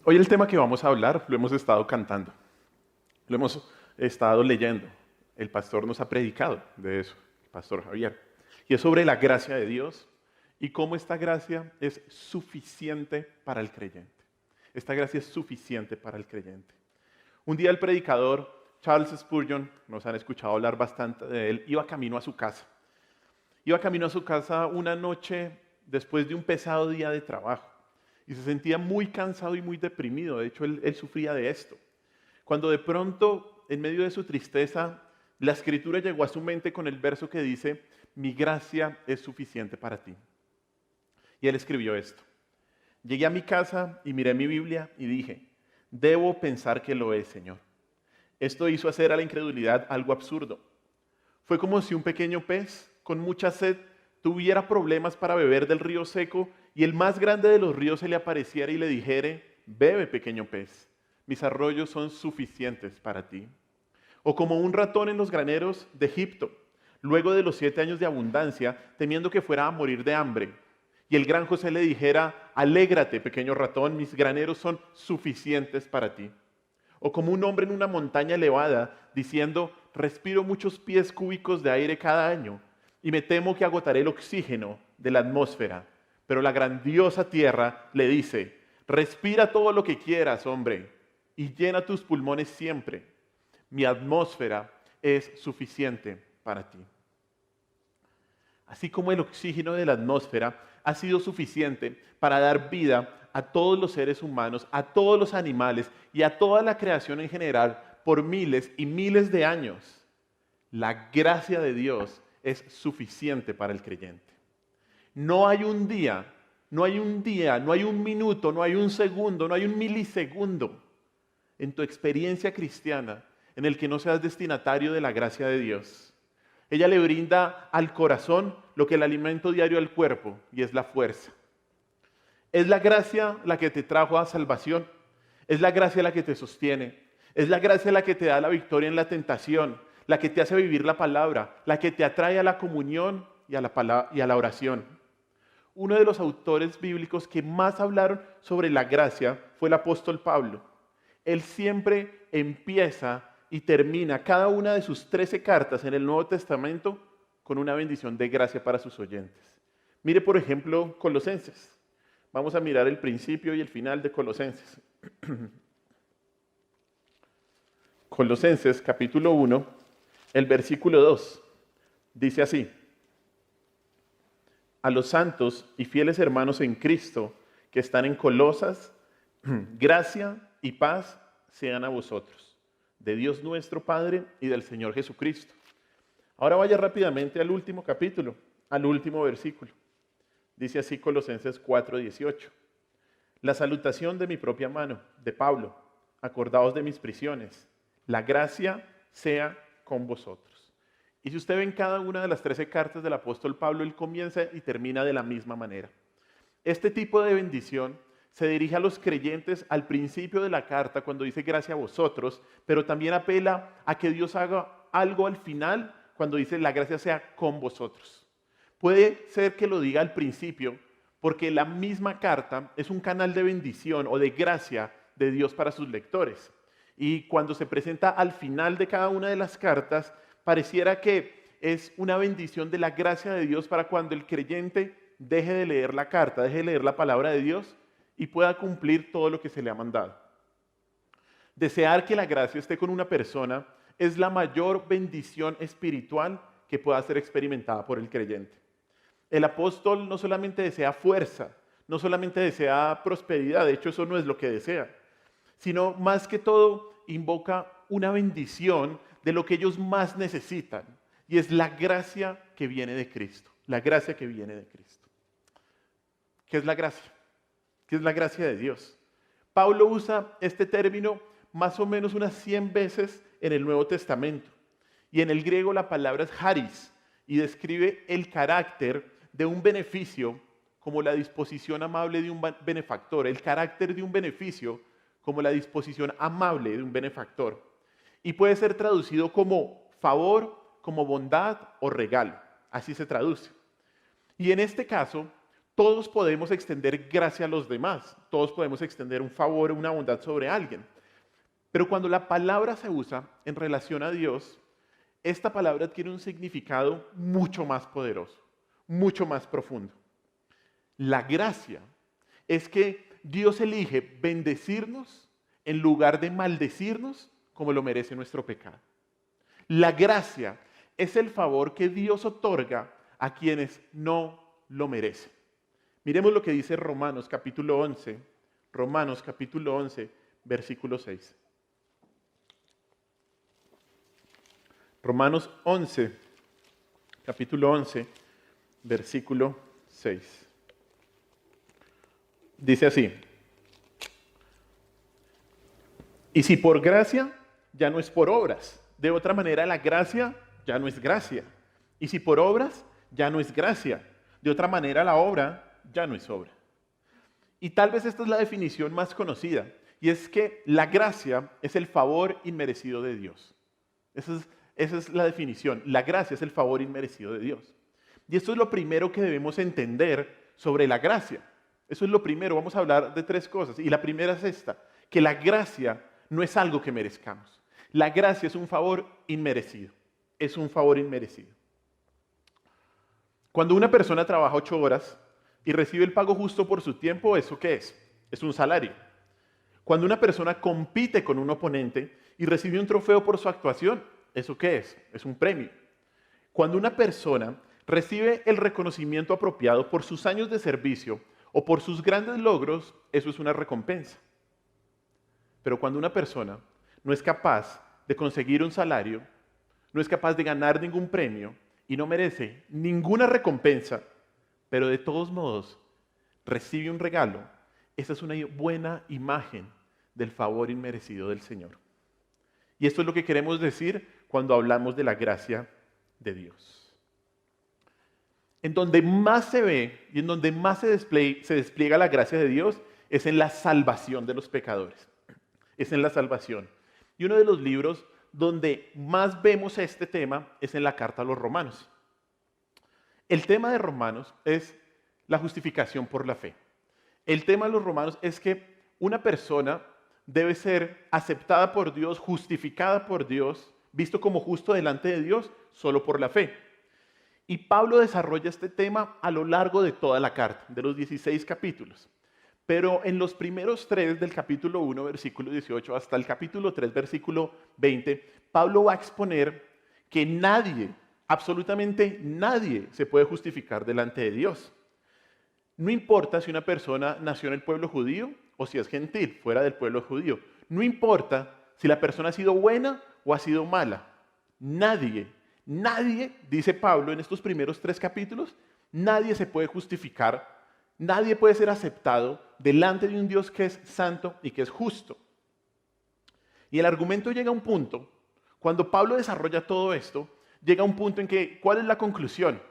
Hoy el tema que vamos a hablar lo hemos estado cantando, lo hemos estado leyendo. El pastor nos ha predicado de eso, el pastor Javier. Y es sobre la gracia de Dios y cómo esta gracia es suficiente para el creyente. Esta gracia es suficiente para el creyente. Un día el predicador Charles Spurgeon, nos han escuchado hablar bastante de él, iba camino a su casa. Iba camino a su casa una noche después de un pesado día de trabajo y se sentía muy cansado y muy deprimido. De hecho, él sufría de esto. Cuando de pronto, en medio de su tristeza, la escritura llegó a su mente con el verso que dice: mi gracia es suficiente para ti. Y él escribió esto: llegué a mi casa y miré mi Biblia y dije: debo pensar que lo es, Señor. Esto hizo hacer a la incredulidad algo absurdo. Fue como si un pequeño pez con mucha sed tuviera problemas para beber del río seco y el más grande de los ríos se le apareciera y le dijere: bebe, pequeño pez, mis arroyos son suficientes para ti. O como un ratón en los graneros de Egipto, luego de los 7 años de abundancia, temiendo que fuera a morir de hambre. Y el gran José le dijera: alégrate, pequeño ratón, mis graneros son suficientes para ti. O como un hombre en una montaña elevada, diciendo: respiro muchos pies cúbicos de aire cada año, y me temo que agotaré el oxígeno de la atmósfera. Pero la grandiosa tierra le dice: respira todo lo que quieras, hombre, y llena tus pulmones siempre. Mi atmósfera es suficiente para ti. Así como el oxígeno de la atmósfera ha sido suficiente para dar vida a todos los seres humanos, a todos los animales y a toda la creación en general por miles y miles de años, la gracia de Dios es suficiente para el creyente. No hay un día, no hay un minuto, no hay un segundo, no hay un milisegundo en tu experiencia cristiana en el que no seas destinatario de la gracia de Dios. Ella le brinda al corazón lo que el alimento diario al cuerpo, y es la fuerza. Es la gracia la que te trajo a salvación. Es la gracia la que te sostiene. Es la gracia la que te da la victoria en la tentación, la que te hace vivir la palabra, la que te atrae a la comunión y a la oración. Uno de los autores bíblicos que más hablaron sobre la gracia fue el apóstol Pablo. Él siempre empieza y termina cada una de sus 13 cartas en el Nuevo Testamento con una bendición de gracia para sus oyentes. Mire, por ejemplo, Colosenses. Vamos a mirar el principio y el final de Colosenses. Colosenses capítulo 1, el versículo 2. Dice así: a los santos y fieles hermanos en Cristo que están en Colosas, gracia y paz sean a vosotros, de Dios nuestro Padre y del Señor Jesucristo. Ahora vaya rápidamente al último capítulo, al último versículo. Dice así Colosenses 4:18. La salutación de mi propia mano, de Pablo, acordaos de mis prisiones. La gracia sea con vosotros. Y si usted ve en cada una de las 13 cartas del apóstol Pablo, él comienza y termina de la misma manera. Este tipo de bendición se dirige a los creyentes al principio de la carta cuando dice gracia a vosotros, pero también apela a que Dios haga algo al final cuando dice la gracia sea con vosotros. Puede ser que lo diga al principio porque la misma carta es un canal de bendición o de gracia de Dios para sus lectores. Y cuando se presenta al final de cada una de las cartas, pareciera que es una bendición de la gracia de Dios para cuando el creyente deje de leer la carta, deje de leer la palabra de Dios y pueda cumplir todo lo que se le ha mandado. Desear que la gracia esté con una persona es la mayor bendición espiritual que pueda ser experimentada por el creyente. El apóstol no solamente desea fuerza, no solamente desea prosperidad, de hecho eso no es lo que desea, sino más que todo invoca una bendición de lo que ellos más necesitan, y es la gracia que viene de Cristo, la gracia que viene de Cristo. ¿Qué es la gracia? ¿Qué es la gracia de Dios? Pablo usa este término más o menos unas 100 veces en el Nuevo Testamento, y en el griego la palabra es charis, y describe el carácter de un beneficio como la disposición amable de un benefactor, el carácter de un beneficio como la disposición amable de un benefactor. Y puede ser traducido como favor, como bondad o regalo. Así se traduce. Y en este caso, Todos podemos extender gracia a los demás, todos podemos extender un favor, una bondad sobre alguien. Pero cuando la palabra se usa en relación a Dios, esta palabra adquiere un significado mucho más poderoso, mucho más profundo. La gracia es que Dios elige bendecirnos en lugar de maldecirnos como lo merece nuestro pecado. La gracia es el favor que Dios otorga a quienes no lo merecen. Miremos lo que dice Romanos capítulo 11, versículo 6. Romanos 11, capítulo 11, versículo 6. Dice así: y si por gracia, ya no es por obras. De otra manera, la gracia ya no es gracia. Y si por obras, ya no es gracia. De otra manera, la obra ya no es obra. Y tal vez esta es la definición más conocida, y es que la gracia es el favor inmerecido de Dios. Esa es la definición. La gracia es el favor inmerecido de Dios. Y esto es lo primero que debemos entender sobre la gracia. Eso es lo primero. Vamos a hablar de tres cosas. Y la primera es esta, que la gracia no es algo que merezcamos. La gracia es un favor inmerecido. Es un favor inmerecido. Cuando una persona trabaja 8 horas y recibe el pago justo por su tiempo, ¿eso qué es? Es un salario. Cuando una persona compite con un oponente y recibe un trofeo por su actuación, ¿eso qué es? Es un premio. Cuando una persona recibe el reconocimiento apropiado por sus años de servicio o por sus grandes logros, eso es una recompensa. Pero cuando una persona no es capaz de conseguir un salario, no es capaz de ganar ningún premio y no merece ninguna recompensa, pero de todos modos recibe un regalo, esa es una buena imagen del favor inmerecido del Señor. Y esto es lo que queremos decir cuando hablamos de la gracia de Dios. En donde más se ve y en donde más se despliega la gracia de Dios es en la salvación de los pecadores. Es en la salvación. Y uno de los libros donde más vemos este tema es en la carta a los Romanos. El tema de Romanos es la justificación por la fe. El tema de los Romanos es que una persona debe ser aceptada por Dios, justificada por Dios, visto como justo delante de Dios, solo por la fe. Y Pablo desarrolla este tema a lo largo de toda la carta, de los 16 capítulos. Pero en los primeros 3 del capítulo 1, versículo 18, hasta el capítulo 3, versículo 20, Pablo va a exponer que nadie, absolutamente nadie, se puede justificar delante de Dios. No importa si una persona nació en el pueblo judío o si es gentil, fuera del pueblo judío. No importa si la persona ha sido buena o ha sido mala. Nadie, dice Pablo en estos primeros 3 capítulos, nadie se puede justificar. Nadie puede ser aceptado delante de un Dios que es santo y que es justo. Y el argumento llega a un punto, cuando Pablo desarrolla todo esto, llega a un punto en que, ¿cuál es la conclusión?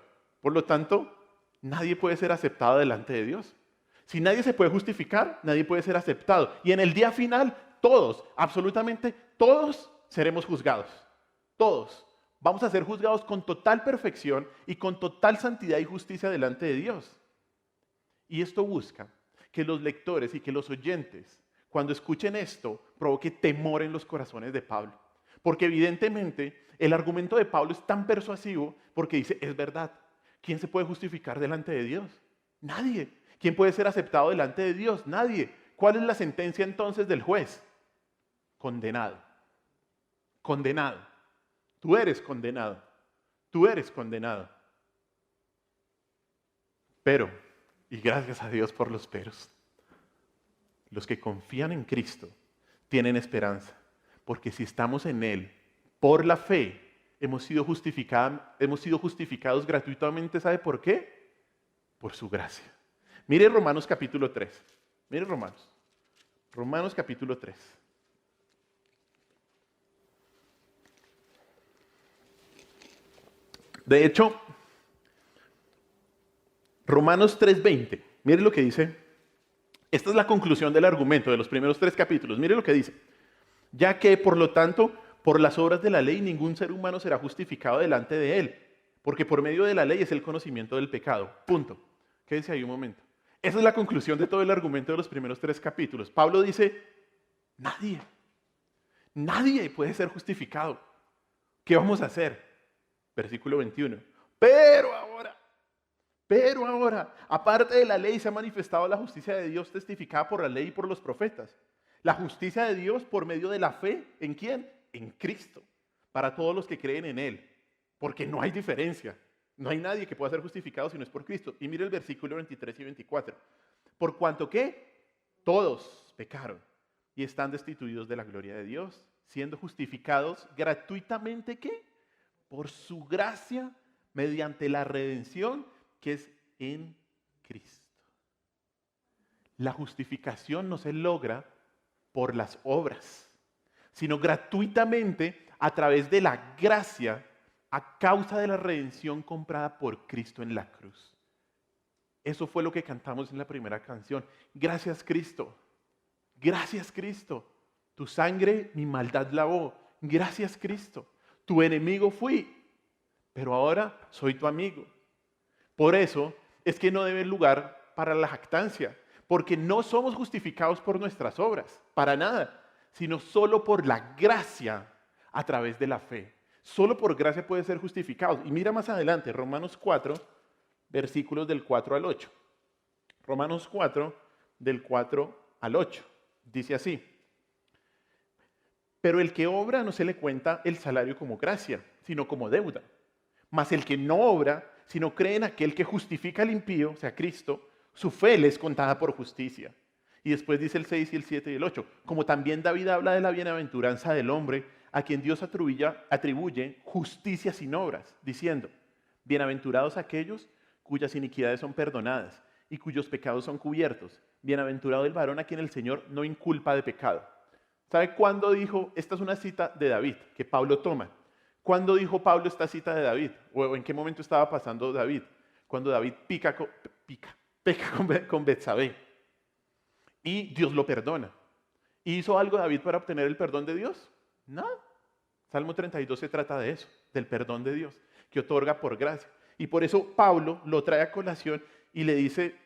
Por lo tanto, nadie puede ser aceptado delante de Dios. Si nadie se puede justificar, nadie puede ser aceptado. Y en el día final, todos, absolutamente todos, seremos juzgados. Todos. Vamos a ser juzgados con total perfección y con total santidad y justicia delante de Dios. Y esto busca que los lectores y que los oyentes, cuando escuchen esto, provoque temor en los corazones de Pablo. Porque evidentemente el argumento de Pablo es tan persuasivo porque dice, es verdad, ¿quién se puede justificar delante de Dios? Nadie. ¿Quién puede ser aceptado delante de Dios? Nadie. ¿Cuál es la sentencia entonces del juez? Condenado. Condenado. Tú eres condenado. Tú eres condenado. Pero, y gracias a Dios por los peros, los que confían en Cristo tienen esperanza, porque si estamos en Él, por la fe, hemos sido justificados gratuitamente. ¿Sabe por qué? Por su gracia. Mire Romanos capítulo 3. Mire Romanos. Romanos capítulo 3. De hecho, Romanos 3:20. Mire lo que dice. Esta es la conclusión del argumento de los primeros 3 capítulos. Mire lo que dice. Ya que, por lo tanto, por las obras de la ley, ningún ser humano será justificado delante de él, porque por medio de la ley es el conocimiento del pecado. Punto. Quédense ahí un momento. Esa es la conclusión de todo el argumento de los primeros 3 capítulos. Pablo dice, nadie puede ser justificado. ¿Qué vamos a hacer? Versículo 21. Pero ahora, aparte de la ley se ha manifestado la justicia de Dios testificada por la ley y por los profetas. La justicia de Dios por medio de la fe, ¿en quién? En Cristo, para todos los que creen en Él. Porque no hay diferencia. No hay nadie que pueda ser justificado si no es por Cristo. Y mire el versículo 23 y 24. Por cuanto que todos pecaron y están destituidos de la gloria de Dios, siendo justificados gratuitamente, ¿qué? Por su gracia, mediante la redención que es en Cristo. La justificación no se logra por las obras, sino gratuitamente a través de la gracia a causa de la redención comprada por Cristo en la cruz. Eso fue lo que cantamos en la primera canción. Gracias Cristo, gracias Cristo. Tu sangre mi maldad lavó. Gracias Cristo. Tu enemigo fui, pero ahora soy tu amigo. Por eso es que no debe lugar para la jactancia, porque no somos justificados por nuestras obras, para nada, sino solo por la gracia a través de la fe. Solo por gracia puede ser justificados. Y mira más adelante, Romanos 4, versículos del 4 al 8. Romanos 4, del 4 al 8. Dice así. Pero el que obra no se le cuenta el salario como gracia, sino como deuda. Mas el que no obra, sino cree en aquel que justifica al impío, o sea, Cristo, su fe le es contada por justicia. Y después dice el 6 y el 7 y el 8. Como también David habla de la bienaventuranza del hombre, a quien Dios atribuye justicia sin obras, diciendo, bienaventurados aquellos cuyas iniquidades son perdonadas y cuyos pecados son cubiertos. Bienaventurado el varón a quien el Señor no inculpa de pecado. ¿Sabe cuándo dijo? Esta es una cita de David que Pablo toma. ¿Cuándo dijo Pablo esta cita de David? ¿O en qué momento estaba pasando David? Cuando David peca con Betsabé. Y Dios lo perdona. ¿Hizo algo David para obtener el perdón de Dios? No. Salmo 32 se trata de eso, del perdón de Dios, que otorga por gracia. Y por eso Pablo lo trae a colación y le dice,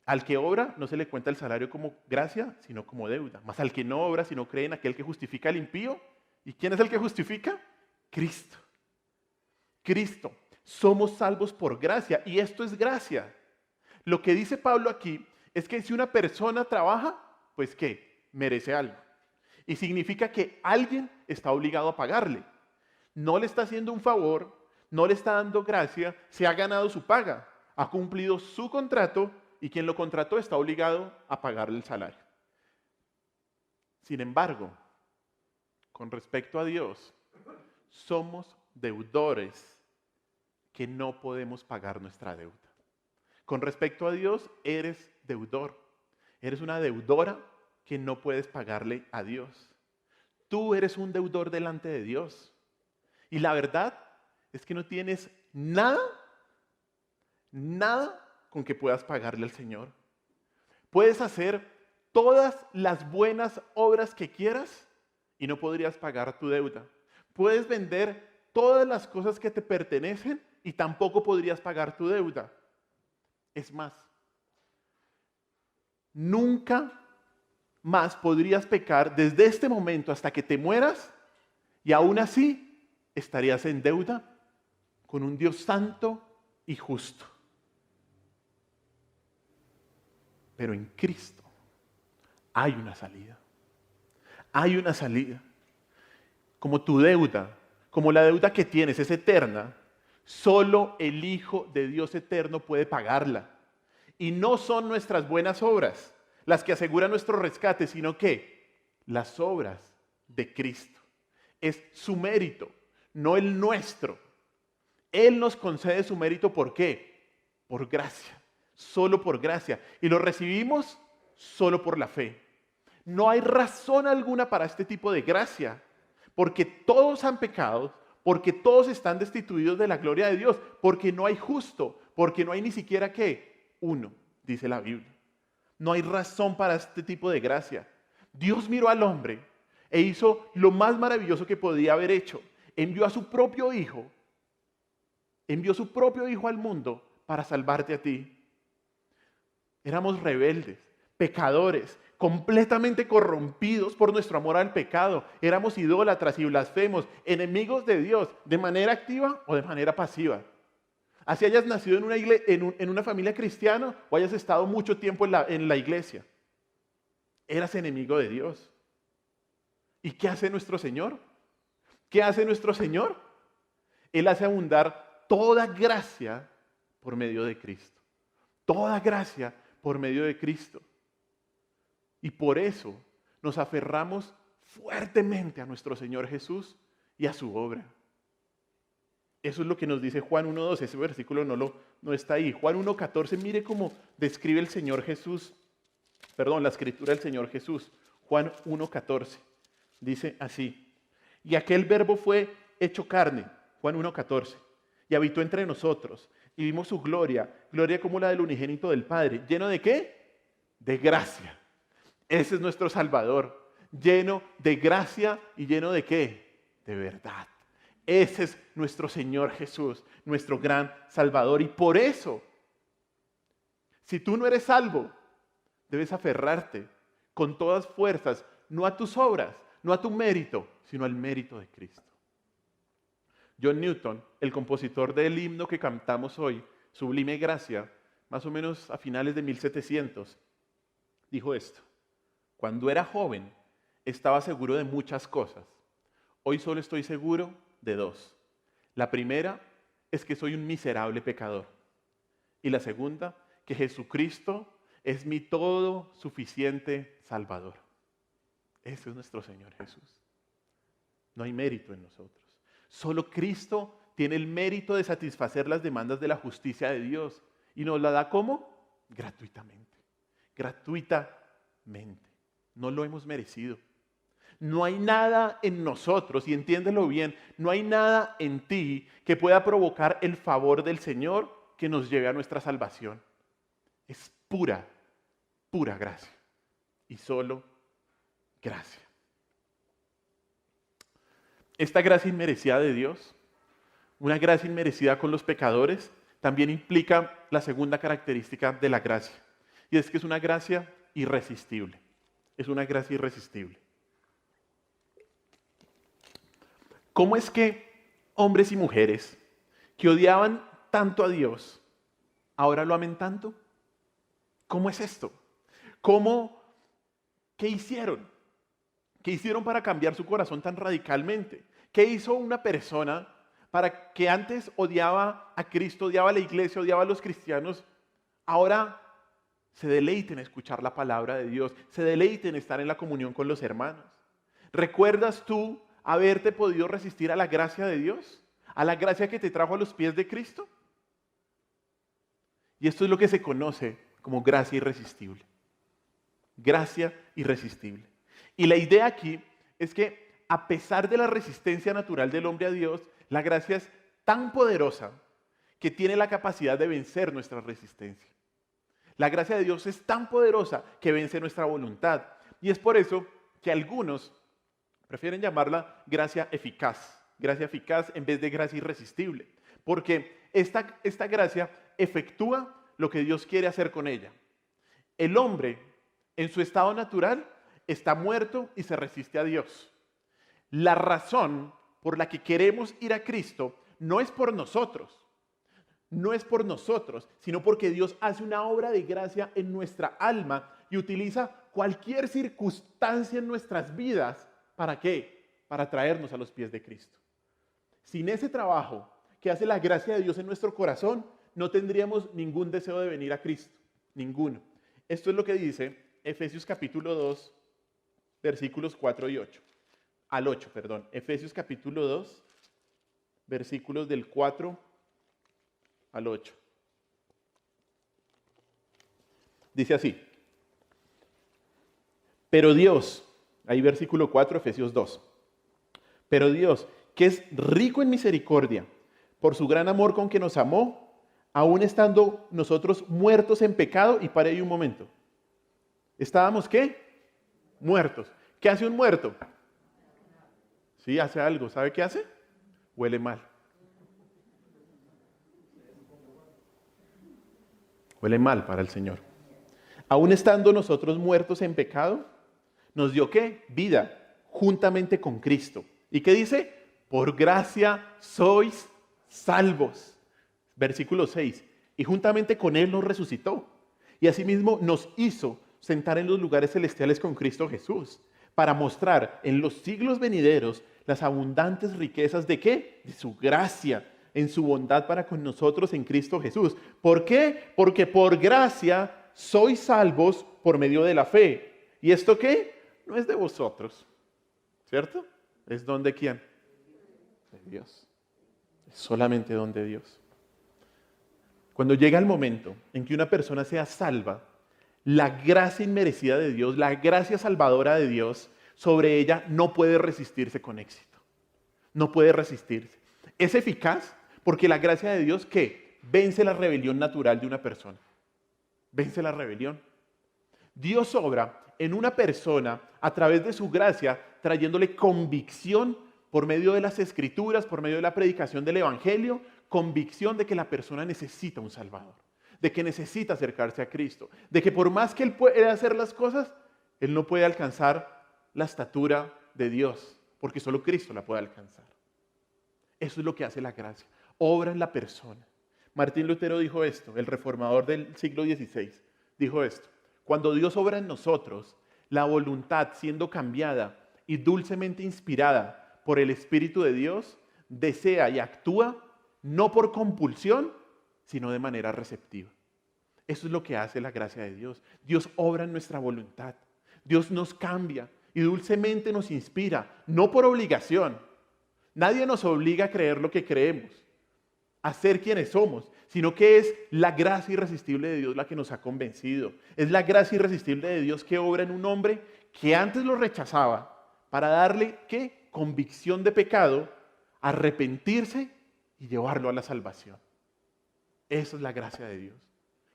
al que obra no se le cuenta el salario como gracia, sino como deuda. Mas al que no obra, sino cree en aquel que justifica al impío. ¿Y quién es el que justifica? Cristo. Cristo. Somos salvos por gracia y esto es gracia. Lo que dice Pablo aquí es que si una persona trabaja, pues ¿qué? Merece algo. Y significa que alguien está obligado a pagarle. No le está haciendo un favor, no le está dando gracia, se ha ganado su paga, ha cumplido su contrato y quien lo contrató está obligado a pagarle el salario. Sin embargo, con respecto a Dios, somos deudores que no podemos pagar nuestra deuda. Con respecto a Dios, eres deudor. Eres una deudora que no puedes pagarle a Dios. Tú eres un deudor delante de Dios. Y la verdad es que no tienes nada con que puedas pagarle al Señor. Puedes hacer todas las buenas obras que quieras y no podrías pagar tu deuda. Puedes vender todas las cosas que te pertenecen y tampoco podrías pagar tu deuda. Es más, nunca más podrías pecar desde este momento hasta que te mueras y aún así estarías en deuda con un Dios santo y justo. Pero en Cristo hay una salida. Hay una salida. Como tu deuda, como la deuda que tienes es eterna, solo el Hijo de Dios eterno puede pagarla. Y no son nuestras buenas obras las que aseguran nuestro rescate, sino que las obras de Cristo. Es su mérito, no el nuestro. Él nos concede su mérito, ¿por qué? Por gracia, solo por gracia. Y lo recibimos solo por la fe. No hay razón alguna para este tipo de gracia, porque todos han pecado, porque todos están destituidos de la gloria de Dios, porque no hay justo, porque no hay ni siquiera ¿qué? Uno, dice la Biblia. No hay razón para este tipo de gracia. Dios miró al hombre e hizo lo más maravilloso que podía haber hecho. Envió a su propio Hijo. Envió su propio Hijo al mundo para salvarte a ti. Éramos rebeldes, pecadores, completamente corrompidos por nuestro amor al pecado. Éramos idólatras y blasfemos, enemigos de Dios, de manera activa o de manera pasiva. Así hayas nacido en una familia cristiana o hayas estado mucho tiempo en la iglesia. Eras enemigo de Dios. ¿Y qué hace nuestro Señor? ¿Qué hace nuestro Señor? Él hace abundar toda gracia por medio de Cristo. Toda gracia por medio de Cristo. Y por eso nos aferramos fuertemente a nuestro Señor Jesús y a su obra. Eso es lo que nos dice Juan 1.12. Ese versículo no está ahí. Juan 1.14, mire cómo describe el Señor Jesús. La escritura del Señor Jesús. Juan 1.14. Dice así. Y aquel verbo fue hecho carne. Juan 1.14. Y habitó entre nosotros. Y vimos su gloria. Gloria como la del unigénito del Padre. ¿Lleno de qué? De gracia. Ese es nuestro Salvador. Lleno de gracia y lleno de qué? De verdad. Ese es nuestro Señor Jesús, nuestro gran Salvador. Y por eso, si tú no eres salvo, debes aferrarte con todas fuerzas, no a tus obras, no a tu mérito, sino al mérito de Cristo. John Newton, el compositor del himno que cantamos hoy, Sublime Gracia, más o menos a finales de 1700, dijo esto: cuando era joven, estaba seguro de muchas cosas. Hoy solo estoy seguro de dos. La primera es que soy un miserable pecador. Y la segunda, que Jesucristo es mi todo suficiente Salvador. Ese es nuestro Señor Jesús. No hay mérito en nosotros. Solo Cristo tiene el mérito de satisfacer las demandas de la justicia de Dios. ¿Y nos la da cómo? Gratuitamente. Gratuitamente. No lo hemos merecido. No hay nada en nosotros, y entiéndelo bien, no hay nada en ti que pueda provocar el favor del Señor que nos lleve a nuestra salvación. Es pura, pura gracia. Y solo gracia. Esta gracia inmerecida de Dios, una gracia inmerecida con los pecadores, también implica la segunda característica de la gracia. Y es que es una gracia irresistible. Es una gracia irresistible. ¿Cómo es que hombres y mujeres que odiaban tanto a Dios, ahora lo amen tanto? ¿Cómo es esto? ¿Qué hicieron? ¿Qué hicieron para cambiar su corazón tan radicalmente? ¿Qué hizo una persona para que antes odiaba a Cristo, odiaba a la iglesia, odiaba a los cristianos, ahora se deleite en escuchar la palabra de Dios, se deleite en estar en la comunión con los hermanos? ¿Recuerdas tú haberte podido resistir a la gracia de Dios? ¿A la gracia que te trajo a los pies de Cristo? Y esto es lo que se conoce como gracia irresistible. Gracia irresistible. Y la idea aquí es que a pesar de la resistencia natural del hombre a Dios, la gracia es tan poderosa que tiene la capacidad de vencer nuestra resistencia. La gracia de Dios es tan poderosa que vence nuestra voluntad. Y es por eso que algunos prefieren llamarla gracia eficaz en vez de gracia irresistible, porque esta gracia efectúa lo que Dios quiere hacer con ella. El hombre, en su estado natural, está muerto y se resiste a Dios. La razón por la que queremos ir a Cristo no es por nosotros, sino porque Dios hace una obra de gracia en nuestra alma y utiliza cualquier circunstancia en nuestras vidas. ¿Para qué? Para traernos a los pies de Cristo. Sin ese trabajo que hace la gracia de Dios en nuestro corazón, no tendríamos ningún deseo de venir a Cristo. Ninguno. Esto es lo que dice Efesios capítulo 2, versículos 4 y 8. Al 8, perdón. Efesios capítulo 2, versículos del 4 al 8. Dice así. Pero Dios, ahí versículo 4, Efesios 2. Pero Dios, que es rico en misericordia, por su gran amor con que nos amó, aún estando nosotros muertos en pecado, y para ahí un momento. ¿Estábamos qué? Muertos. ¿Qué hace un muerto? Sí, hace algo. ¿Sabe qué hace? Huele mal. Huele mal para el Señor. aún estando nosotros muertos en pecado, nos dio ¿qué? Vida, juntamente con Cristo. ¿Y qué dice? Por gracia sois salvos. Versículo 6. Y juntamente con Él nos resucitó. Y asimismo nos hizo sentar en los lugares celestiales con Cristo Jesús, para mostrar en los siglos venideros las abundantes riquezas ¿de qué? De su gracia, en su bondad para con nosotros en Cristo Jesús. ¿Por qué? Porque por gracia sois salvos por medio de la fe. ¿Y esto qué? No es de vosotros, ¿cierto? ¿Es don de quién? De Dios. Es solamente don de Dios. Cuando llega el momento en que una persona sea salva, la gracia inmerecida de Dios, la gracia salvadora de Dios, sobre ella no puede resistirse con éxito. No puede resistirse. Es eficaz porque la gracia de Dios, ¿qué? Vence la rebelión natural de una persona. Vence la rebelión. Dios obra en una persona a través de su gracia, trayéndole convicción por medio de las Escrituras, por medio de la predicación del Evangelio, convicción de que la persona necesita un Salvador, de que necesita acercarse a Cristo, de que por más que él puede hacer las cosas, él no puede alcanzar la estatura de Dios, porque solo Cristo la puede alcanzar. Eso es lo que hace la gracia, obra en la persona. Martín Lutero dijo esto, el reformador del siglo XVI, dijo esto: cuando Dios obra en nosotros, la voluntad siendo cambiada y dulcemente inspirada por el Espíritu de Dios, desea y actúa no por compulsión, sino de manera receptiva. Eso es lo que hace la gracia de Dios. Dios obra en nuestra voluntad. Dios nos cambia y dulcemente nos inspira, no por obligación. Nadie nos obliga a creer lo que creemos, a ser quienes somos, sino que es la gracia irresistible de Dios la que nos ha convencido. Es la gracia irresistible de Dios que obra en un hombre que antes lo rechazaba para darle, ¿qué? Convicción de pecado, arrepentirse y llevarlo a la salvación. Esa es la gracia de Dios,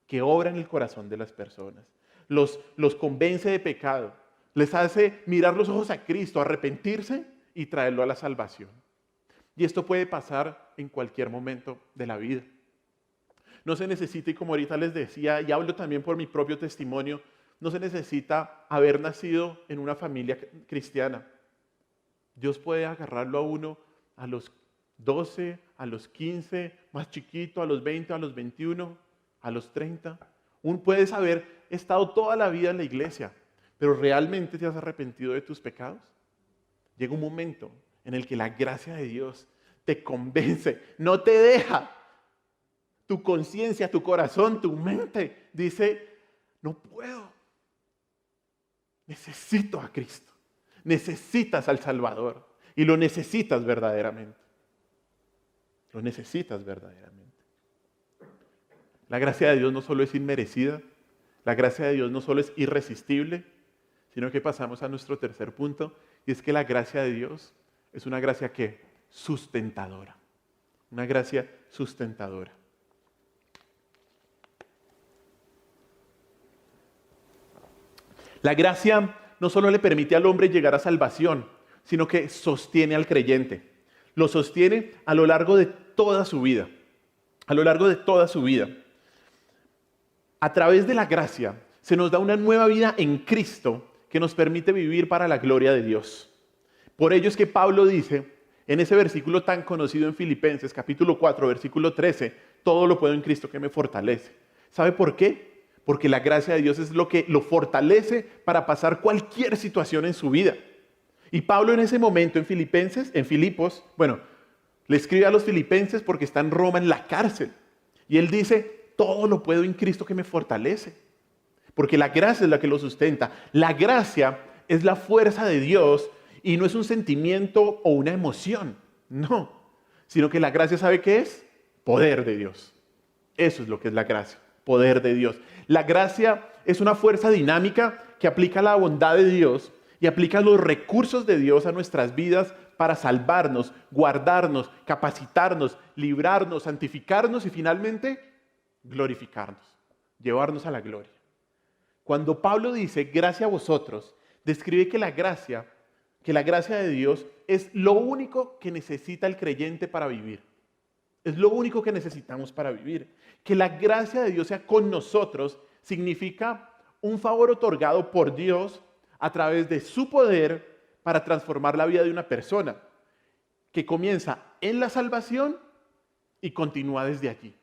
que obra en el corazón de las personas. Los convence de pecado, les hace mirar los ojos a Cristo, arrepentirse y traerlo a la salvación. Y esto puede pasar en cualquier momento de la vida. No se necesita, y como ahorita les decía, y hablo también por mi propio testimonio, no se necesita haber nacido en una familia cristiana. Dios puede agarrarlo a uno a los 12, a los 15, más chiquito, a los 20, a los 21, a los 30. Uno puedes haber estado toda la vida en la iglesia, pero ¿realmente te has arrepentido de tus pecados? Llega un momento en el que la gracia de Dios te convence, no te deja. Tu conciencia, tu corazón, tu mente dice: no puedo. Necesito a Cristo. Necesitas al Salvador. Y lo necesitas verdaderamente. Lo necesitas verdaderamente. La gracia de Dios no solo es inmerecida, la gracia de Dios no solo es irresistible, sino que pasamos a nuestro tercer punto, y es que la gracia de Dios es una gracia que sustentadora. Una gracia sustentadora. La gracia no solo le permite al hombre llegar a salvación, sino que sostiene al creyente. Lo sostiene a lo largo de toda su vida. A lo largo de toda su vida. A través de la gracia se nos da una nueva vida en Cristo que nos permite vivir para la gloria de Dios. Por ello es que Pablo dice en ese versículo tan conocido en Filipenses, capítulo 4, versículo 13, todo lo puedo en Cristo que me fortalece. ¿Sabe por qué? Porque la gracia de Dios es lo que lo fortalece para pasar cualquier situación en su vida. Y Pablo en ese momento en Filipos, le escribe a los filipenses porque está en Roma en la cárcel. Y él dice: todo lo puedo en Cristo que me fortalece. Porque la gracia es la que lo sustenta. La gracia es la fuerza de Dios y no es un sentimiento o una emoción. No. Sino que la gracia, ¿sabe qué es? Poder de Dios. Eso es lo que es la gracia. Poder de Dios. La gracia es una fuerza dinámica que aplica la bondad de Dios y aplica los recursos de Dios a nuestras vidas para salvarnos, guardarnos, capacitarnos, librarnos, santificarnos y finalmente glorificarnos, llevarnos a la gloria. Cuando Pablo dice gracia a vosotros, describe que la gracia de Dios es lo único que necesita el creyente para vivir. Es lo único que necesitamos para vivir. Que la gracia de Dios sea con nosotros significa un favor otorgado por Dios a través de su poder para transformar la vida de una persona, que comienza en la salvación y continúa desde allí.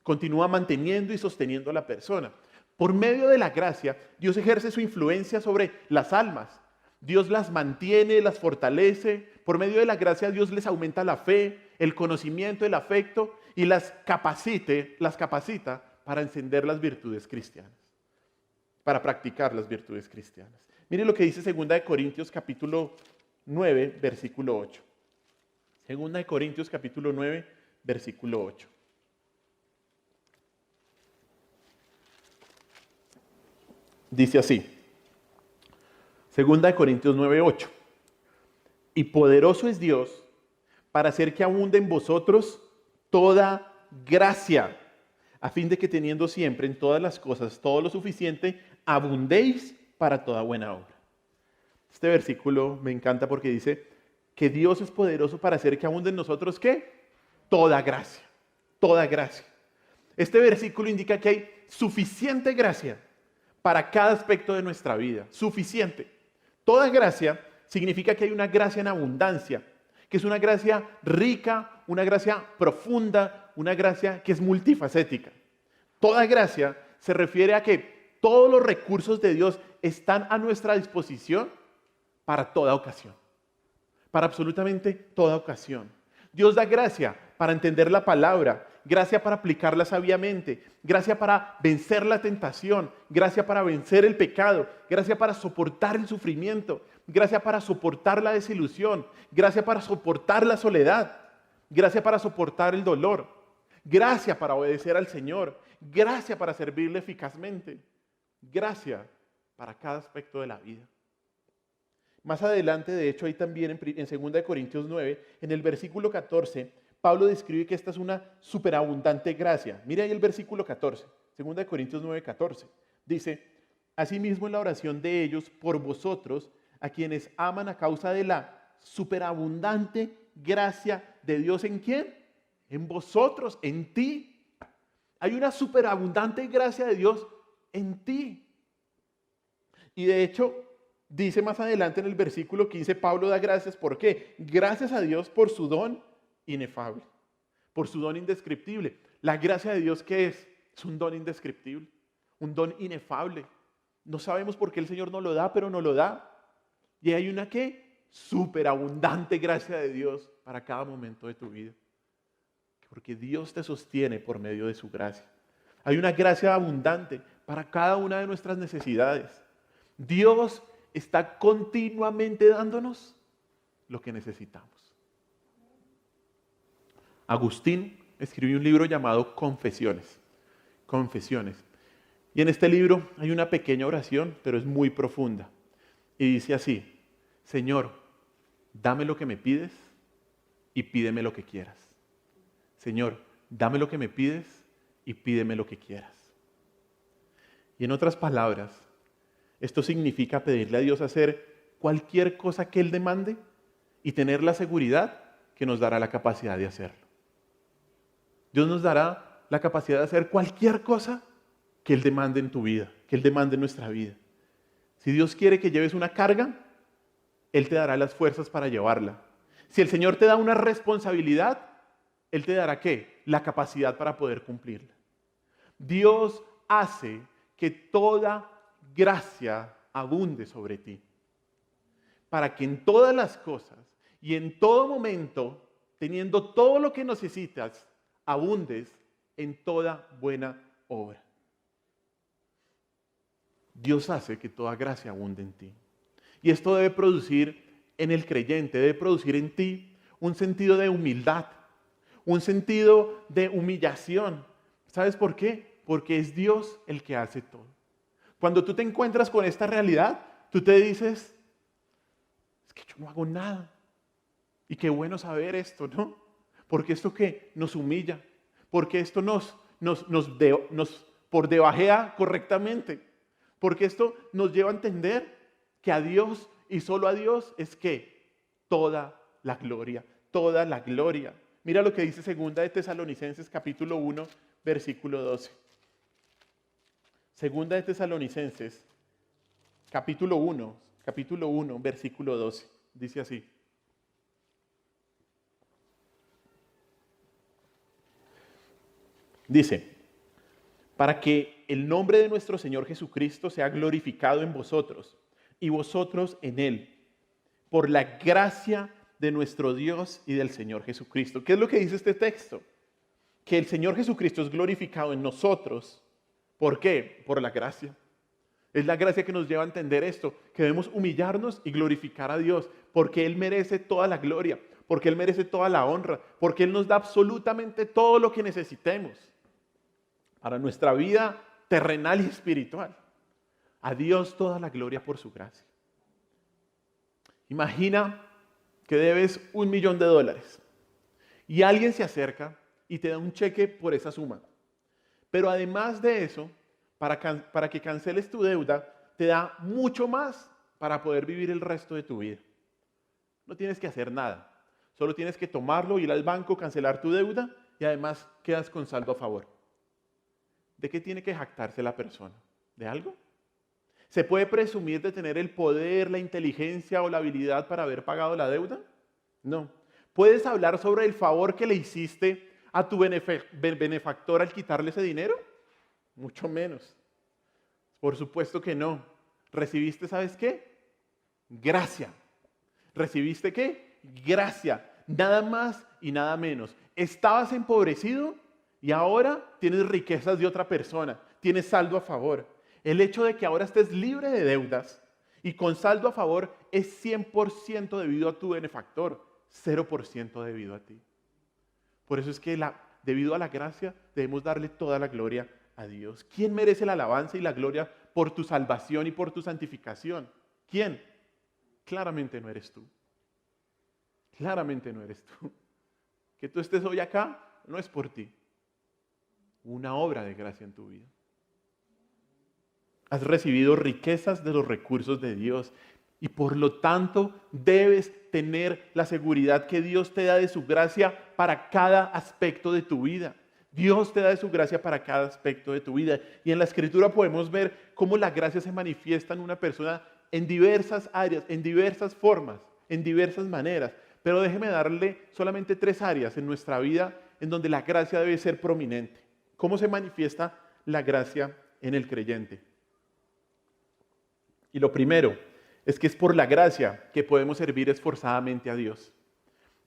Continúa manteniendo y sosteniendo a la persona. Por medio de la gracia, Dios ejerce su influencia sobre las almas. Dios las mantiene, las fortalece. Por medio de la gracia, Dios les aumenta la fe, el conocimiento, el afecto y las capacita para encender las virtudes cristianas, para practicar las virtudes cristianas. Mire lo que dice 2 Corintios capítulo 9, versículo 8. 2 Corintios capítulo 9, versículo 8. Dice así, 2 Corintios 9, 8. Y poderoso es Dios para hacer que abunde en vosotros toda gracia, a fin de que teniendo siempre en todas las cosas todo lo suficiente, abundéis para toda buena obra. Este versículo me encanta porque dice que Dios es poderoso para hacer que abunde en nosotros, ¿qué? Toda gracia, toda gracia. Este versículo indica que hay suficiente gracia para cada aspecto de nuestra vida, suficiente. Toda gracia significa que hay una gracia en abundancia, que es una gracia rica, una gracia profunda, una gracia que es multifacética. Toda gracia se refiere a que todos los recursos de Dios están a nuestra disposición para toda ocasión, para absolutamente toda ocasión. Dios da gracia para entender la palabra, gracia para aplicarla sabiamente, gracia para vencer la tentación, gracia para vencer el pecado, gracia para soportar el sufrimiento, gracia para soportar la desilusión, gracia para soportar la soledad, gracia para soportar el dolor, gracia para obedecer al Señor, gracia para servirle eficazmente, gracia para cada aspecto de la vida. Más adelante, de hecho, ahí también en 2 Corintios 9, en el versículo 14, Pablo describe que esta es una superabundante gracia. Mire ahí el versículo 14, 2 Corintios 9, 14. Dice, asimismo en la oración de ellos por vosotros, a quienes aman a causa de la superabundante gracia de Dios, ¿en quién? En vosotros, en ti. Hay una superabundante gracia de Dios en ti. Y de hecho, dice más adelante en el versículo 15, Pablo da gracias, ¿por qué? Gracias a Dios por su don inefable, por su don indescriptible. La gracia de Dios, ¿qué es? Es un don indescriptible, un don inefable. No sabemos por qué el Señor no lo da, pero no lo da. Y hay una, ¿qué? Superabundante gracia de Dios para cada momento de tu vida. Porque Dios te sostiene por medio de su gracia. Hay una gracia abundante para cada una de nuestras necesidades. Dios está continuamente dándonos lo que necesitamos. Agustín escribió un libro llamado Confesiones. Confesiones. Y en este libro hay una pequeña oración, pero es muy profunda. Y dice así, Señor, dame lo que me pides y pídeme lo que quieras. Señor, dame lo que me pides y pídeme lo que quieras. Y en otras palabras, esto significa pedirle a Dios hacer cualquier cosa que Él demande y tener la seguridad que nos dará la capacidad de hacerlo. Dios nos dará la capacidad de hacer cualquier cosa que Él demande en tu vida, que Él demande en nuestra vida. Si Dios quiere que lleves una carga, Él te dará las fuerzas para llevarla. Si el Señor te da una responsabilidad, Él te dará ¿qué? La capacidad para poder cumplirla. Dios hace que toda gracia abunde sobre ti, para que en todas las cosas y en todo momento, teniendo todo lo que necesitas, abundes en toda buena obra. Dios hace que toda gracia abunde en ti. Y esto debe producir en el creyente, debe producir en ti un sentido de humildad, un sentido de humillación. ¿Sabes por qué? Porque es Dios el que hace todo. Cuando tú te encuentras con esta realidad, tú te dices, es que yo no hago nada. Y qué bueno saber esto, ¿no? Porque esto que nos humilla, porque esto nos por debajea correctamente, porque esto nos lleva a entender que a Dios y solo a Dios es que toda la gloria, toda la gloria. Mira lo que dice 2 de Tesalonicenses capítulo 1, versículo 12. Segunda de Tesalonicenses, capítulo 1, versículo 12. Dice así. Dice, para que el nombre de nuestro Señor Jesucristo sea glorificado en vosotros y vosotros en Él, por la gracia de nuestro Dios y del Señor Jesucristo. ¿Qué es lo que dice este texto? Que el Señor Jesucristo es glorificado en nosotros. ¿Por qué? Por la gracia. Es la gracia que nos lleva a entender esto, que debemos humillarnos y glorificar a Dios, porque Él merece toda la gloria, porque Él merece toda la honra, porque Él nos da absolutamente todo lo que necesitemos para nuestra vida terrenal y espiritual. A Dios toda la gloria por su gracia. Imagina que debes $1.000.000 y alguien se acerca y te da un cheque por esa suma. Pero además de eso, para que canceles tu deuda, te da mucho más para poder vivir el resto de tu vida. No tienes que hacer nada. Solo tienes que tomarlo, ir al banco, cancelar tu deuda y además quedas con saldo a favor. ¿De qué tiene que jactarse la persona? ¿De algo? ¿Se puede presumir de tener el poder, la inteligencia o la habilidad para haber pagado la deuda? No. ¿Puedes hablar sobre el favor que le hiciste a tu benefactor al quitarle ese dinero? Mucho menos. Por supuesto que no. ¿Recibiste, sabes qué? Gracia. ¿Recibiste qué? Gracia. Nada más y nada menos. Estabas empobrecido y ahora tienes riquezas de otra persona. Tienes saldo a favor. El hecho de que ahora estés libre de deudas y con saldo a favor es 100% debido a tu benefactor, 0% debido a ti. Por eso es que debido a la gracia debemos darle toda la gloria a Dios. ¿Quién merece la alabanza y la gloria por tu salvación y por tu santificación? ¿Quién? Claramente no eres tú. Claramente no eres tú. Que tú estés hoy acá no es por ti. Una obra de gracia en tu vida. Has recibido riquezas de los recursos de Dios y por lo tanto debes tener la seguridad que Dios te da de su gracia para cada aspecto de tu vida. Dios te da de su gracia para cada aspecto de tu vida. Y en la Escritura podemos ver cómo la gracia se manifiesta en una persona en diversas áreas, en diversas formas, en diversas maneras. Pero déjeme darle solamente 3 áreas en nuestra vida en donde la gracia debe ser prominente. ¿Cómo se manifiesta la gracia en el creyente? Y lo primero es que es por la gracia que podemos servir esforzadamente a Dios.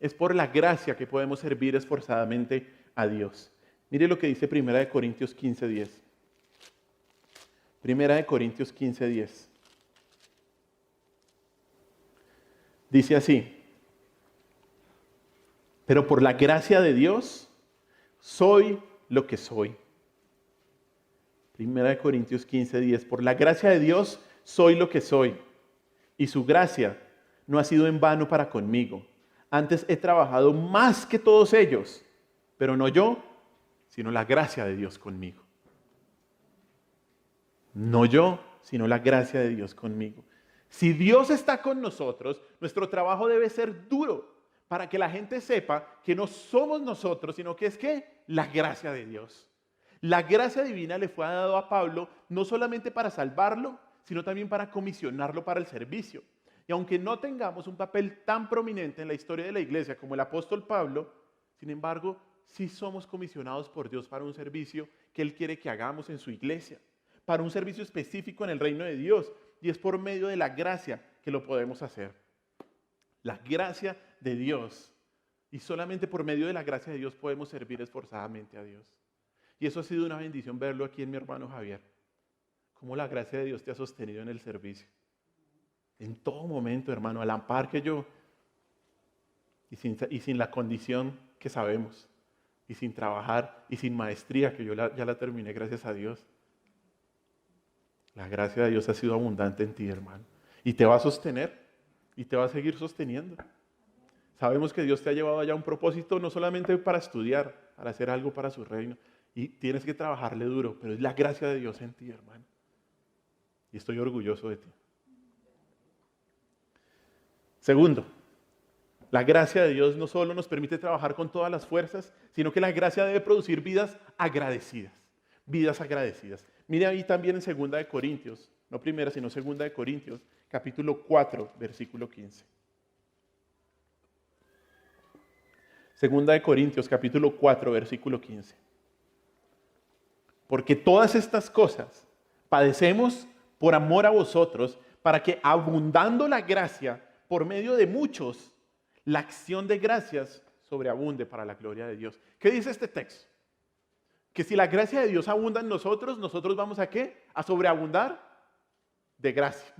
Es por la gracia que podemos servir esforzadamente a Dios. Mire lo que dice 1 Corintios 15:10. 1 Corintios 15:10. Dice así: pero por la gracia de Dios soy lo que soy. 1 Corintios 15:10. Por la gracia de Dios soy lo que soy, y su gracia no ha sido en vano para conmigo. Antes he trabajado más que todos ellos, pero no yo, sino la gracia de Dios conmigo. No yo, sino la gracia de Dios conmigo. Si Dios está con nosotros, nuestro trabajo debe ser duro para que la gente sepa que no somos nosotros, sino que es ¿qué? La gracia de Dios. La gracia divina le fue dada a Pablo no solamente para salvarlo, sino también para comisionarlo para el servicio. Y aunque no tengamos un papel tan prominente en la historia de la iglesia como el apóstol Pablo, sin embargo, sí somos comisionados por Dios para un servicio que Él quiere que hagamos en su iglesia, para un servicio específico en el reino de Dios, y es por medio de la gracia que lo podemos hacer. La gracia de Dios, y solamente por medio de la gracia de Dios podemos servir esforzadamente a Dios. Y eso ha sido una bendición verlo aquí en mi hermano Javier. Cómo la gracia de Dios te ha sostenido en el servicio. En todo momento, hermano, a la par que yo, y sin la condición que sabemos, y sin trabajar, y sin maestría, que yo ya la terminé, gracias a Dios. La gracia de Dios ha sido abundante en ti, hermano. Y te va a sostener, y te va a seguir sosteniendo. Sabemos que Dios te ha llevado allá a un propósito, no solamente para estudiar, para hacer algo para su reino. Y tienes que trabajarle duro, pero es la gracia de Dios en ti, hermano. Y estoy orgulloso de ti. Segundo, la gracia de Dios no solo nos permite trabajar con todas las fuerzas, sino que la gracia debe producir vidas agradecidas. Vidas agradecidas. Mire ahí también en 2 Corintios, no primera, sino 2 Corintios, capítulo 4, versículo 15. 2 Corintios, capítulo 4, versículo 15. Porque todas estas cosas padecemos por amor a vosotros, para que abundando la gracia por medio de muchos, la acción de gracias sobreabunde para la gloria de Dios. ¿Qué dice este texto? Que si la gracia de Dios abunda en nosotros, nosotros vamos ¿a qué? A sobreabundar de gracias,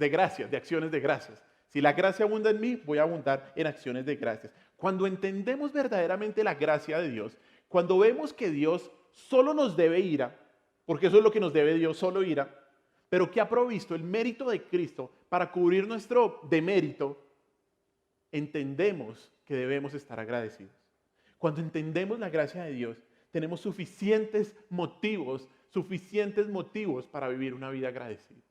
de acciones de gracias. Si la gracia abunda en mí, voy a abundar en acciones de gracias. Cuando entendemos verdaderamente la gracia de Dios, cuando vemos que Dios solo nos debe ira, porque eso es lo que nos debe Dios, solo ira, pero que ha provisto el mérito de Cristo para cubrir nuestro demérito, entendemos que debemos estar agradecidos. Cuando entendemos la gracia de Dios, tenemos suficientes motivos para vivir una vida agradecida.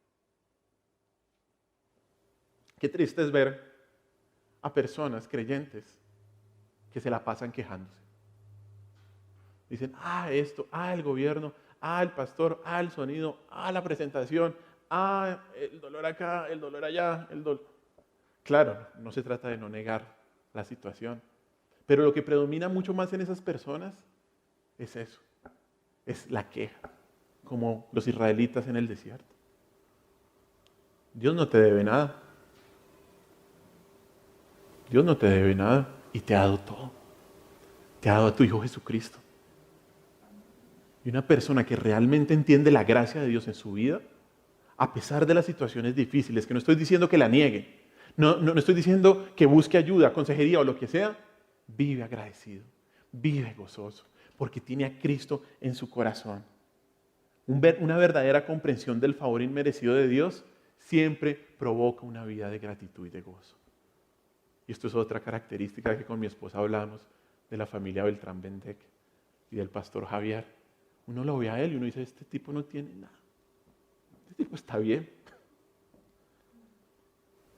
Qué triste es ver a personas creyentes que se la pasan quejándose. Dicen, esto, el gobierno, el pastor, el sonido, la presentación, el dolor acá, el dolor allá, el dolor. Claro, no se trata de no negar la situación, pero lo que predomina mucho más en esas personas es eso, es la queja, como los israelitas en el desierto. Dios no te debe nada. Dios no te debe nada y te ha dado todo. Te ha dado a tu Hijo Jesucristo. Y una persona que realmente entiende la gracia de Dios en su vida, a pesar de las situaciones difíciles, que no estoy diciendo que la niegue, no estoy diciendo que busque ayuda, consejería o lo que sea, vive agradecido, vive gozoso, porque tiene a Cristo en su corazón. Una verdadera comprensión del favor inmerecido de Dios siempre provoca una vida de gratitud y de gozo. Y esto es otra característica que con mi esposa hablamos de la familia Beltrán Bendec y del pastor Javier. Uno lo ve a él y uno dice, este tipo no tiene nada. Este tipo está bien.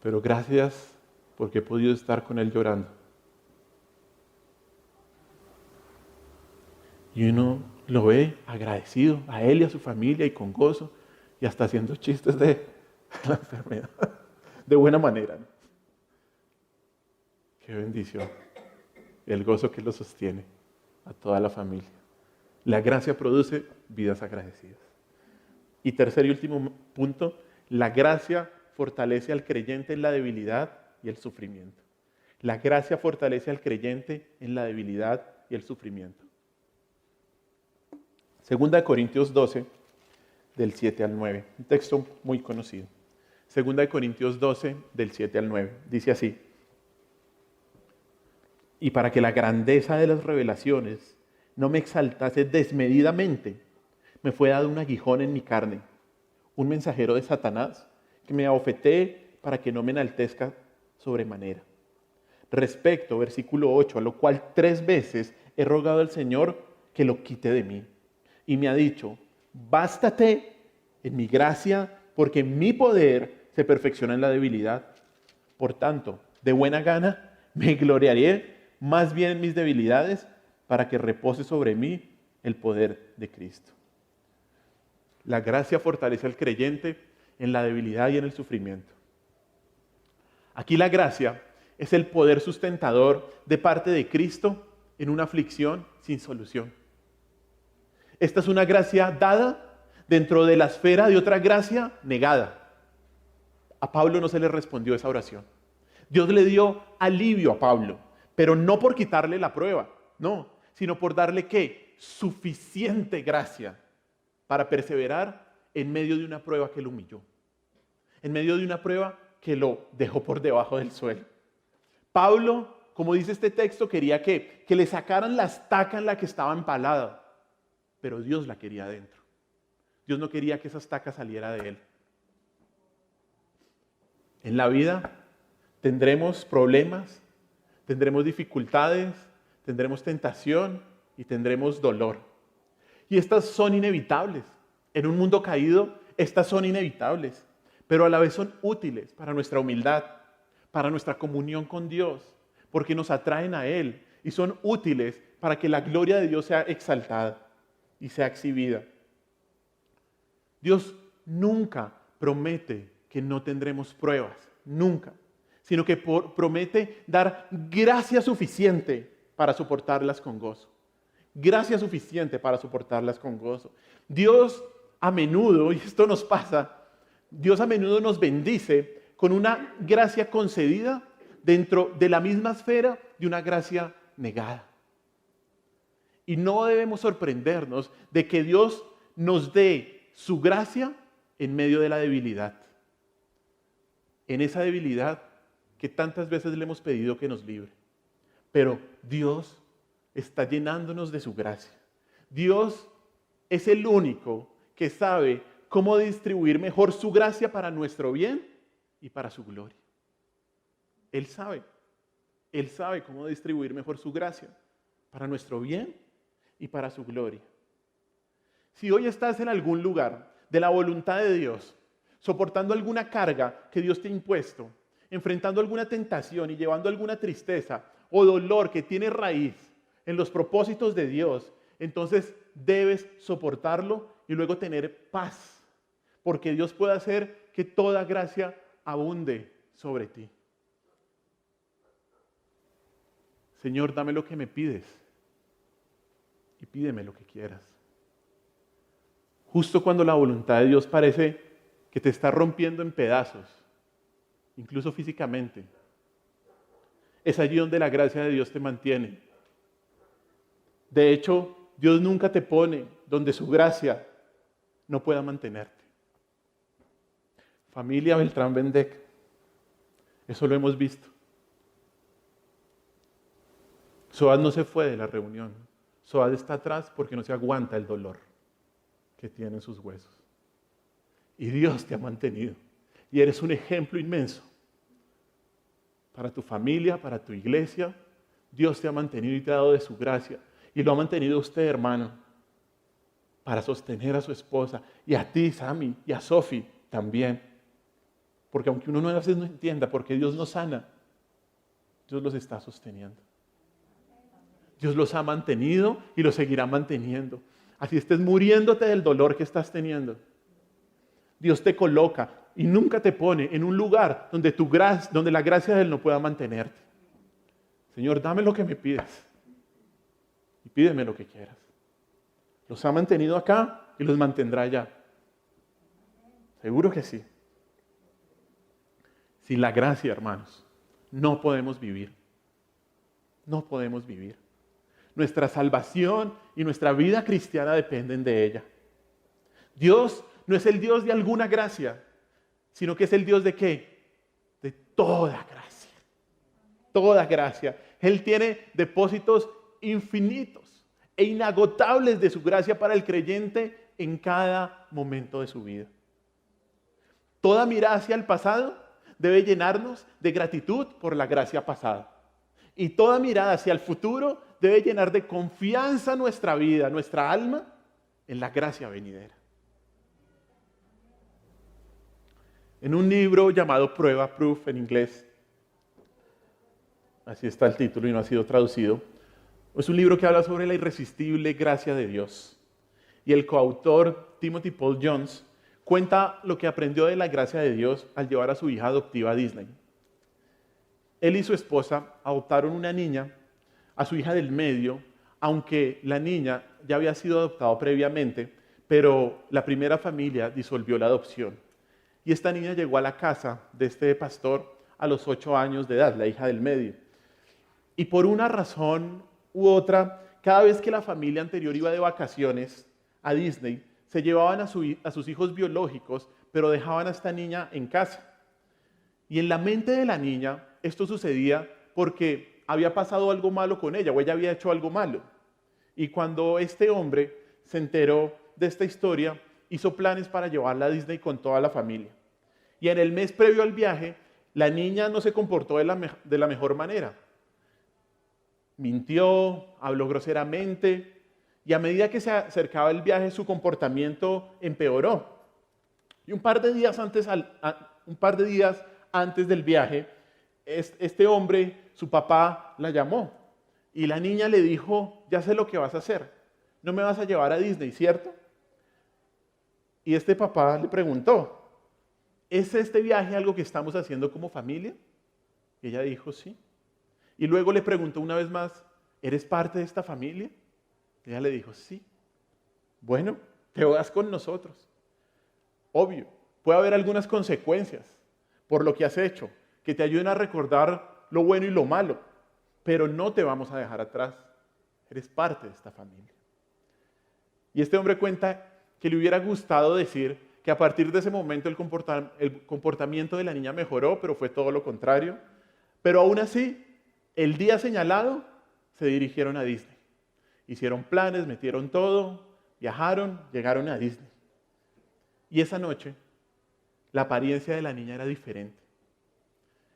Pero gracias porque he podido estar con él llorando. Y uno lo ve agradecido a él y a su familia y con gozo y hasta haciendo chistes de la enfermedad. De buena manera, ¿no? Qué bendición. El gozo que lo sostiene a toda la familia. La gracia produce vidas agradecidas. Y tercer y último punto, la gracia fortalece al creyente en la debilidad y el sufrimiento. La gracia fortalece al creyente en la debilidad y el sufrimiento. 2 Corintios 12, del 7 al 9. Un texto muy conocido. 2 Corintios 12, del 7 al 9. Dice así. Y para que la grandeza de las revelaciones no me exaltase desmedidamente, me fue dado un aguijón en mi carne, un mensajero de Satanás, que me abofetee para que no me enaltezca sobremanera. Respecto, versículo 8, a lo cual 3 veces he rogado al Señor que lo quite de mí. Y me ha dicho, bástate en mi gracia, porque mi poder se perfecciona en la debilidad. Por tanto, de buena gana me gloriaré más bien en mis debilidades, para que repose sobre mí el poder de Cristo. La gracia fortalece al creyente en la debilidad y en el sufrimiento. Aquí la gracia es el poder sustentador de parte de Cristo en una aflicción sin solución. Esta es una gracia dada dentro de la esfera de otra gracia negada. A Pablo no se le respondió esa oración. Dios le dio alivio a Pablo, pero no por quitarle la prueba, no, sino por darle ¿qué? Suficiente gracia para perseverar en medio de una prueba que lo humilló, en medio de una prueba que lo dejó por debajo del suelo. Pablo, como dice este texto, quería que le sacaran la estaca en la que estaba empalado, pero Dios la quería adentro. Dios no quería que esa estaca saliera de él. En la vida tendremos problemas, tendremos dificultades, tendremos tentación y tendremos dolor. Y estas son inevitables. En un mundo caído, estas son inevitables, pero a la vez son útiles para nuestra humildad, para nuestra comunión con Dios, porque nos atraen a Él y son útiles para que la gloria de Dios sea exaltada y sea exhibida. Dios nunca promete que no tendremos pruebas, nunca, sino que promete dar gracia suficiente para soportarlas con gozo. Gracia suficiente para soportarlas con gozo. Dios a menudo, y esto nos pasa, Dios a menudo nos bendice con una gracia concedida dentro de la misma esfera de una gracia negada. Y no debemos sorprendernos de que Dios nos dé su gracia en medio de la debilidad. En esa debilidad que tantas veces le hemos pedido que nos libre. Pero Dios está llenándonos de su gracia. Dios es el único que sabe cómo distribuir mejor su gracia para nuestro bien y para su gloria. Él sabe cómo distribuir mejor su gracia para nuestro bien y para su gloria. Si hoy estás en algún lugar de la voluntad de Dios, soportando alguna carga que Dios te ha impuesto, enfrentando alguna tentación y llevando alguna tristeza o dolor que tiene raíz en los propósitos de Dios, entonces debes soportarlo y luego tener paz, porque Dios puede hacer que toda gracia abunde sobre ti. Señor, dame lo que me pides y pídeme lo que quieras. Justo cuando la voluntad de Dios parece que te está rompiendo en pedazos, incluso físicamente, es allí donde la gracia de Dios te mantiene. De hecho, Dios nunca te pone donde su gracia no pueda mantenerte. Familia Beltrán Bendec, eso lo hemos visto. Soad no se fue de la reunión. Soad está atrás porque no se aguanta el dolor que tiene en sus huesos. Y Dios te ha mantenido. Y eres un ejemplo inmenso para tu familia, para tu iglesia. Dios te ha mantenido y te ha dado de su gracia. Y lo ha mantenido usted, hermano, para sostener a su esposa. Y a ti, Sammy, y a Sophie también. Porque aunque uno a veces no entienda por qué Dios nos sana, Dios los está sosteniendo. Dios los ha mantenido y los seguirá manteniendo. Así estés muriéndote del dolor que estás teniendo. Dios te coloca y nunca te pone en un lugar donde la gracia de Él no pueda mantenerte. Señor, dame lo que me pides y pídeme lo que quieras. Los ha mantenido acá y los mantendrá allá. Seguro que sí. Sin la gracia, hermanos, no podemos vivir. No podemos vivir. Nuestra salvación y nuestra vida cristiana dependen de ella. Dios no es el Dios de alguna gracia, sino que es el Dios de ¿qué? De toda gracia. Toda gracia. Él tiene depósitos infinitos e inagotables de su gracia para el creyente en cada momento de su vida. Toda mirada hacia el pasado debe llenarnos de gratitud por la gracia pasada. Y toda mirada hacia el futuro debe llenar de confianza nuestra vida, nuestra alma, en la gracia venidera. En un libro llamado Prueba, Proof en inglés, así está el título y no ha sido traducido, es un libro que habla sobre la irresistible gracia de Dios. Y el coautor, Timothy Paul Jones, cuenta lo que aprendió de la gracia de Dios al llevar a su hija adoptiva a Disney. Él y su esposa adoptaron una niña, a su hija del medio, aunque la niña ya había sido adoptada previamente, pero la primera familia disolvió la adopción. Y esta niña llegó a la casa de este pastor a los 8 años de edad, la hija del medio. Y por una razón u otra, cada vez que la familia anterior iba de vacaciones a Disney, se llevaban a sus hijos biológicos, pero dejaban a esta niña en casa. Y en la mente de la niña, esto sucedía porque había pasado algo malo con ella, o ella había hecho algo malo. Y cuando este hombre se enteró de esta historia, hizo planes para llevarla a Disney con toda la familia. Y en el mes previo al viaje, la niña no se comportó de la mejor manera. Mintió, habló groseramente, y a medida que se acercaba el viaje, su comportamiento empeoró. Y un par de días antes del viaje, este hombre, su papá, la llamó. Y la niña le dijo, ya sé lo que vas a hacer. No me vas a llevar a Disney, ¿cierto? Y este papá le preguntó, ¿es este viaje algo que estamos haciendo como familia? Y ella dijo, sí. Y luego le preguntó una vez más, ¿eres parte de esta familia? Y ella le dijo, sí. Bueno, te vas con nosotros. Obvio, puede haber algunas consecuencias por lo que has hecho, que te ayuden a recordar lo bueno y lo malo, pero no te vamos a dejar atrás. Eres parte de esta familia. Y este hombre cuenta que le hubiera gustado decir que a partir de ese momento el comportamiento de la niña mejoró, pero fue todo lo contrario. Pero aún así, el día señalado, se dirigieron a Disney. Hicieron planes, metieron todo, viajaron, llegaron a Disney. Y esa noche, la apariencia de la niña era diferente.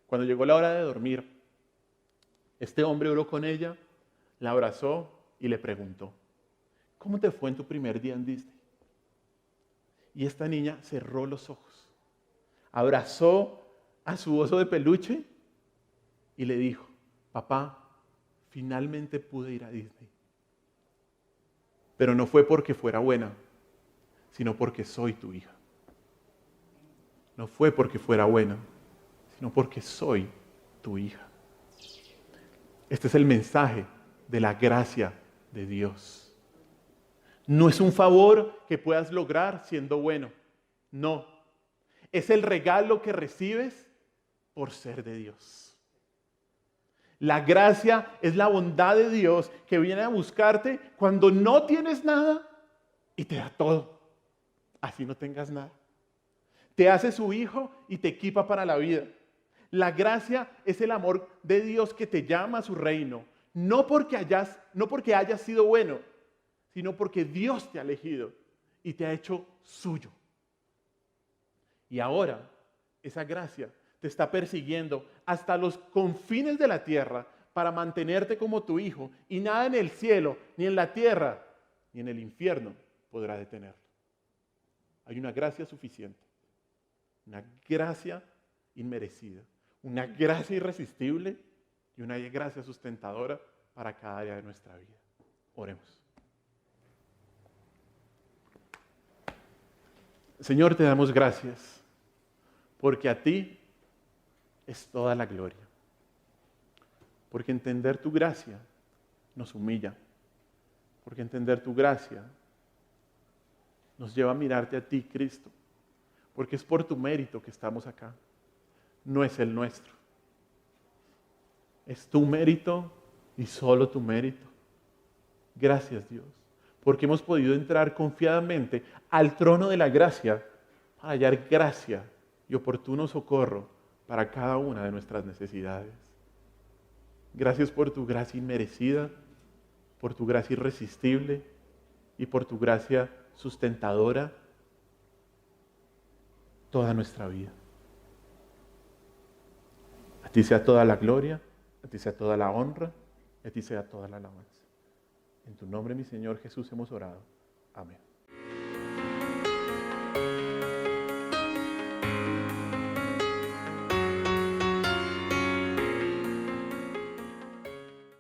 Cuando llegó la hora de dormir, este hombre oró con ella, la abrazó y le preguntó, ¿cómo te fue en tu primer día en Disney? Y esta niña cerró los ojos, abrazó a su oso de peluche y le dijo, papá, finalmente pude ir a Disney. Pero no fue porque fuera buena, sino porque soy tu hija. No fue porque fuera buena, sino porque soy tu hija. Este es el mensaje de la gracia de Dios. No es un favor que puedas lograr siendo bueno. No. Es el regalo que recibes por ser de Dios. La gracia es la bondad de Dios que viene a buscarte cuando no tienes nada y te da todo. Así no tengas nada. Te hace su hijo y te equipa para la vida. La gracia es el amor de Dios que te llama a su reino. No porque hayas sido bueno, sino porque Dios te ha elegido y te ha hecho suyo. Y ahora esa gracia te está persiguiendo hasta los confines de la tierra para mantenerte como tu hijo, y nada en el cielo, ni en la tierra, ni en el infierno podrá detenerlo. Hay una gracia suficiente, una gracia inmerecida, una gracia irresistible y una gracia sustentadora para cada área de nuestra vida. Oremos. Señor, te damos gracias porque a ti es toda la gloria. Porque entender tu gracia nos humilla. Porque entender tu gracia nos lleva a mirarte a ti, Cristo. Porque es por tu mérito que estamos acá. No es el nuestro. Es tu mérito y solo tu mérito. Gracias, Dios. Porque hemos podido entrar confiadamente al trono de la gracia para hallar gracia y oportuno socorro para cada una de nuestras necesidades. Gracias por tu gracia inmerecida, por tu gracia irresistible y por tu gracia sustentadora toda nuestra vida. A ti sea toda la gloria, a ti sea toda la honra, a ti sea toda la alabanza. En tu nombre, mi Señor Jesús, hemos orado. Amén.